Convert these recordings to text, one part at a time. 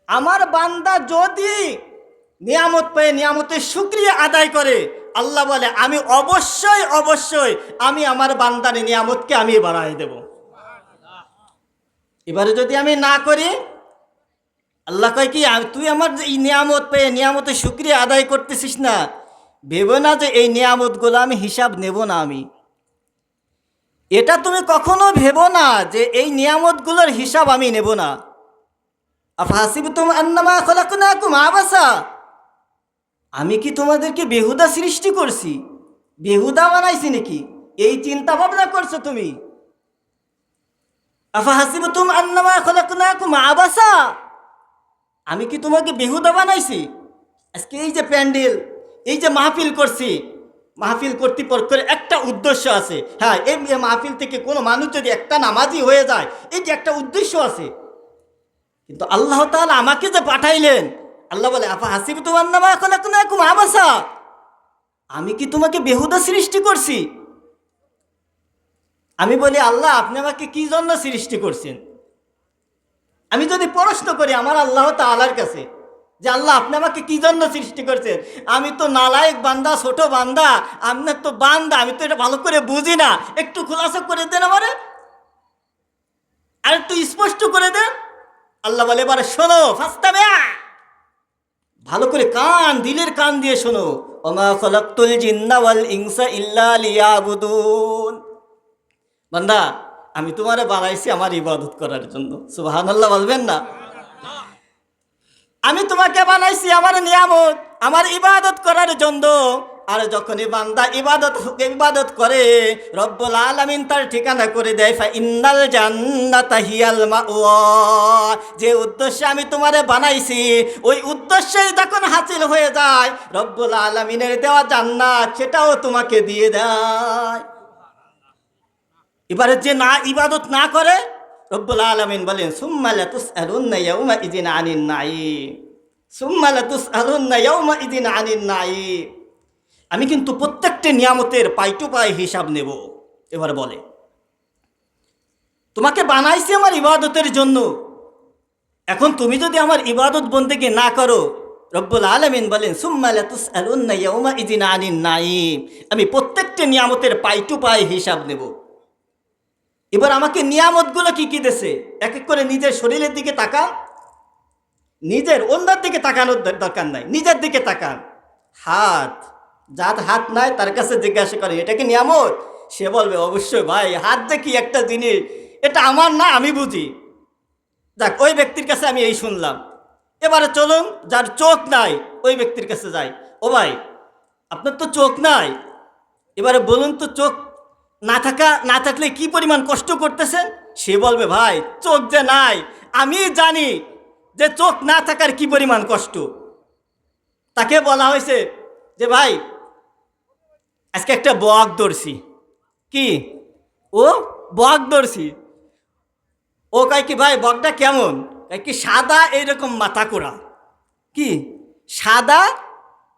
আমার বান্দা যদি নিয়ামত পেয়ে নিয়ামতের শুকরিয়া আদায় করে, আল্লাহ বলে আমি অবশ্যই অবশ্যই আমি আমার বান্দার নিয়ামতকে আমি বাড়াই দেব। এবারে যদি আমি না করি, আল্লাহ কয় কি তুই আমার যে এই নিয়ামত পেয়ে নিয়ামতের শুকরিয়া আদায় করতেছিস না, ভেবো না যে এই নিয়ামতগুলো আমি হিসাব নেব না। আমি এটা তুমি কখনো ভেবো না যে এই নিয়ামতগুলোর হিসাব আমি নেব না। আফাসিবতুম আন্নামা খলাকনাকুম আবাসা, আমি কি তোমাদেরকে বেহুদা সৃষ্টি করছি, বেহুদা বানাইছি নাকি? এই চিন্তা ভাবনা করছো তুমি? আফাসিবতুম আন্নামা খলাকনাকুম আবাসা, আমি কি তোমাকে বেহুদা বানাইছি? আজকে এই যে প্যান্ডেল, এই যে মাহফিল করছি, মাহফিল কর্তৃপক্ষের একটা উদ্দেশ্য আছে। হ্যাঁ, এই মাহফিল থেকে কোনো মানুষ যদি একটা নামাজি হয়ে যায়, এই যে একটা উদ্দেশ্য আছে। কিন্তু আল্লাহ তাআলা আমাকে যে পাঠাইলেন, আল্লাহ বলে আফা হাসিবতুম আন্নামা খলাকনাকুম আবাসা, আমি কি তোমাকে বেহুদা সৃষ্টি করছি? আমি বলি আল্লাহ আপনি আমাকে কি জন্য সৃষ্টি করছেন? আমি যদি প্রশ্ন করি আমার আল্লাহ তাআলার কাছে যে আল্লাহ আপনি আমাকে কি জন্য সৃষ্টি করছেন, আমি তো নালায়েক বান্দা, ছোট বান্দা, আপনার তো বান্দা, আমি তো এটা ভালো করে বুঝি না, একটু খোলাসা করে দেন আমারে, আর একটু স্পষ্ট করে দেন। আল্লাহ বলে এবারে শোনো, ফাস্তামিআ, ভালো করে কান, দিলের কান দিয়ে শোনো। ওমা খলাকতুল জিন্না ওয়াল ইনসা ইল্লা লিয়াবুদুন, বান্দা আমি তোমারে বানাইছি আমার ইবাদত করার জন্য। সুবহানাল্লাহ বলবেন না? আমি তোমাকে বানাইছি আমার নিয়ামত, আমার ইবাদত করার জন্য। আর যখনই বান্দা ইবাদত করে, রব্বুল আলামিন তার ঠিকানা করে দেয় ফা ইন্নাল জান্নাতা হিয়াল মাওয়া, যে উদ্দেশ্যে আমি তোমারে বানাইছি ওই উদ্দেশ্যই যখন হাসিল হয়ে যায়, রব্বুল আলামিনের দেওয়া জান্নাত সেটাও তোমাকে দিয়ে দেয়। এবারে যে না ইবাদত না করে, রব্বুল আলামিন বলেন সুম্মা লাতুসআলুন্না ইয়াওমা ইযিন আনিন নাঈম, সুম্মা লাতুসআলুন্না ইয়াওমা ইযিন আনিন নাঈম, আমি কিন্তু প্রত্যেকটি নিয়ামতের পাই টু পাই হিসাব নেব। এবার বলে তোমাকে বানাইছি আমার ইবাদতের জন্য, এখন তুমি যদি আমার ইবাদত বন্দেগী না করো, রব্বুল আলামিন বলেন সুম্মা লাতুসআলুন্না ইয়াওমা ইযিন আনিন নাঈম, আমি প্রত্যেকটি নিয়ামতের পাই টু পাই হিসাব নেব। এবার আমাকে নিয়ামতগুলো কি কি দেছে এক এক করে নিজের শরীরের দিকে তাকান, নিজের অন্যের দিকে তাকানোর দরকার নাই, নিজের দিকে তাকান। হাত, যার হাত নাই তার কাছে জিজ্ঞাসা করে এটা কি নিয়ামত? সে বলবে অবশ্যই ভাই, হাত যে কি একটা জিনিস, এটা আমার না, আমি বুঝি। যাক, ওই ব্যক্তির কাছে আমি এই শুনলাম। এবারে চলুন যার চোখ নাই ওই ব্যক্তির কাছে যাই। ও ভাই, আপনার তো চোখ নাই, এবারে বলুন তো চোখ না থাকলে কি পরিমাণ কষ্ট করতেছেন? সে বলবে ভাই চোখ যে নাই আমি জানি যে চোখ না থাকার কি পরিমাণ কষ্ট। তাকে বলা হয়েছে যে ভাই আজকে একটা বক ধরছি। কি? ও বক ধরছি। ও কয় কি ভাই বকটা কেমন? কয় কি সাদা এইরকম মাথা কোড়া। কি সাদা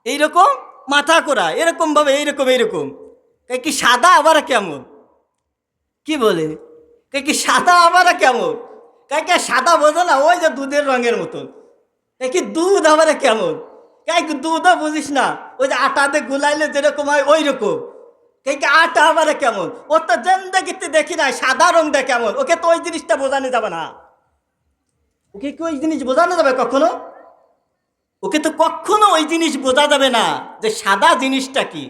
এইরকম মাথা কোড়া, এরকম ভাবে এইরকম এইরকম। কয় কি সাদা আবার কেমন? কি বলে? কয় কি সাদা আবার কেমন? কয় কি সাদা বোঝো না, ওই যে দুধের রঙের মতন। কয় কি দুধ আবার কেমন? কয় কি দুধও বুঝিস না, ওই যে আটাতে গুলাইলে যেরকম হয় ওই রকম। কয় কি আটা আবার কেমন? ওর তো জিন্দেগিতে দেখি নাই সাদা রংটা কেমন, ওকে তো ওই জিনিসটা বোঝানো যাবে না। ওকে কি ওই জিনিস বোঝানো যাবে কখনো? ওকে তো কখনো ওই জিনিস বোঝা যাবে না যে সাদা জিনিসটা কি,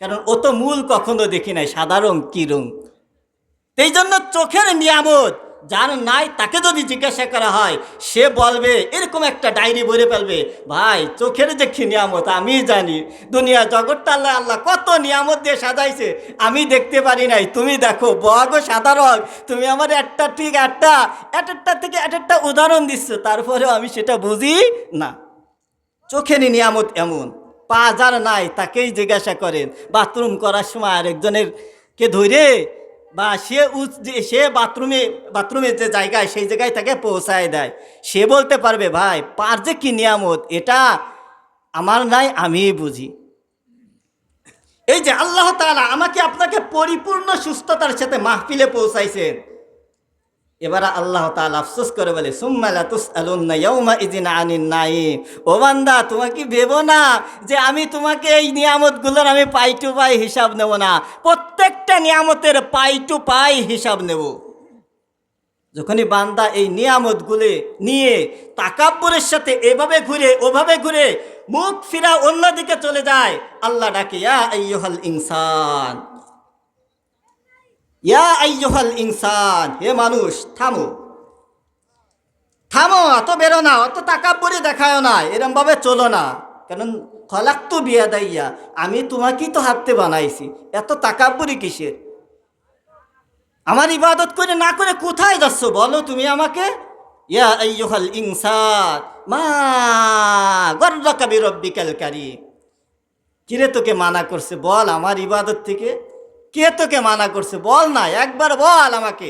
কারণ ও তো মূল কখনো দেখি নাই সাদা রং কি রং। এই জন্য চোখের নিয়ামত যার নাই তাকে যদি জিজ্ঞাসা করা হয়, সে বলবে এরকম একটা ডায়েরি বলে ফেলবে, ভাই চোখের যে কি নিয়ামত আমি জানি, দুনিয়া জগৎটা আল্লাহ আল্লাহ কত নিয়ামত দিয়ে সাজাইছে আমি দেখতে পারি নাই, তুমি দেখো বড় সাদা রং, তুমি আমার একটা ঠিক একটা থেকে একটা উদাহরণ দিচ্ছ, তারপরেও আমি সেটা বুঝি না। চোখের নিয়ামত এমন, পা যার নাই তাকেই জিজ্ঞাসা করেন বাথরুম করার সময় আরেকজনের কে ধরে, বা সে বাথরুমে যে জায়গায় সেই জায়গায় তাকে পৌঁছায় দেয়, সে বলতে পারবে ভাই পার যে কি নিয়ামত, এটা আমার নাই আমি বুঝি। এই যে আল্লাহ তাআলা আমাকে আপনাকে পরিপূর্ণ সুস্থতার সাথে মাহফিলে পৌঁছাইছেন, এবার আল্লাহ তাআলা আফসোস করে বলে সুম্মা লাতুসআলুন্না ইয়াউমাইযিন আনিন নাঈম। ও বান্দা, তোমাকে কি ভেবো না যে আমি তোমাকে এই নিয়ামতগুলোর আমি পাই টু পাই হিসাব নেব না? প্রত্যেকটা নিয়ামতের পাই টু পাই হিসাব নেব। যখনই বান্দা এই নিয়ামতগুলি নিয়ে তাকাব্বুরের সাথে এভাবে ঘুরে ওভাবে ঘুরে মুখ ফিরা অন্যদিকে চলে যায়, আল্লাহ ডাকে ইয়া আইয়ুহাল ইনসান, ইয়া আইয়ুহাল ইনসান, হে মানুষ থামো, থামো, অত বেরো না, অত তাকাব্বুরি দেখায় না, এরম ভাবে চলো না। কারণ খলাক্তু বিয়াদাইয়া, আমি তোমাকেই তো হাতে বানাইছি, এত তাকাব্বুরি কিসের? আমার ইবাদত করে না করে কোথায় যাচ্ছ বলো তুমি আমাকে? ইয়া আইয়ুহাল ইনসান মা গররাকা বিরব্বিকাল কারীম। কিরে তোকে মানা করছে বল আমার ইবাদত থেকে? কে তোকে মানা করছে বল না, একবার বল আমাকে।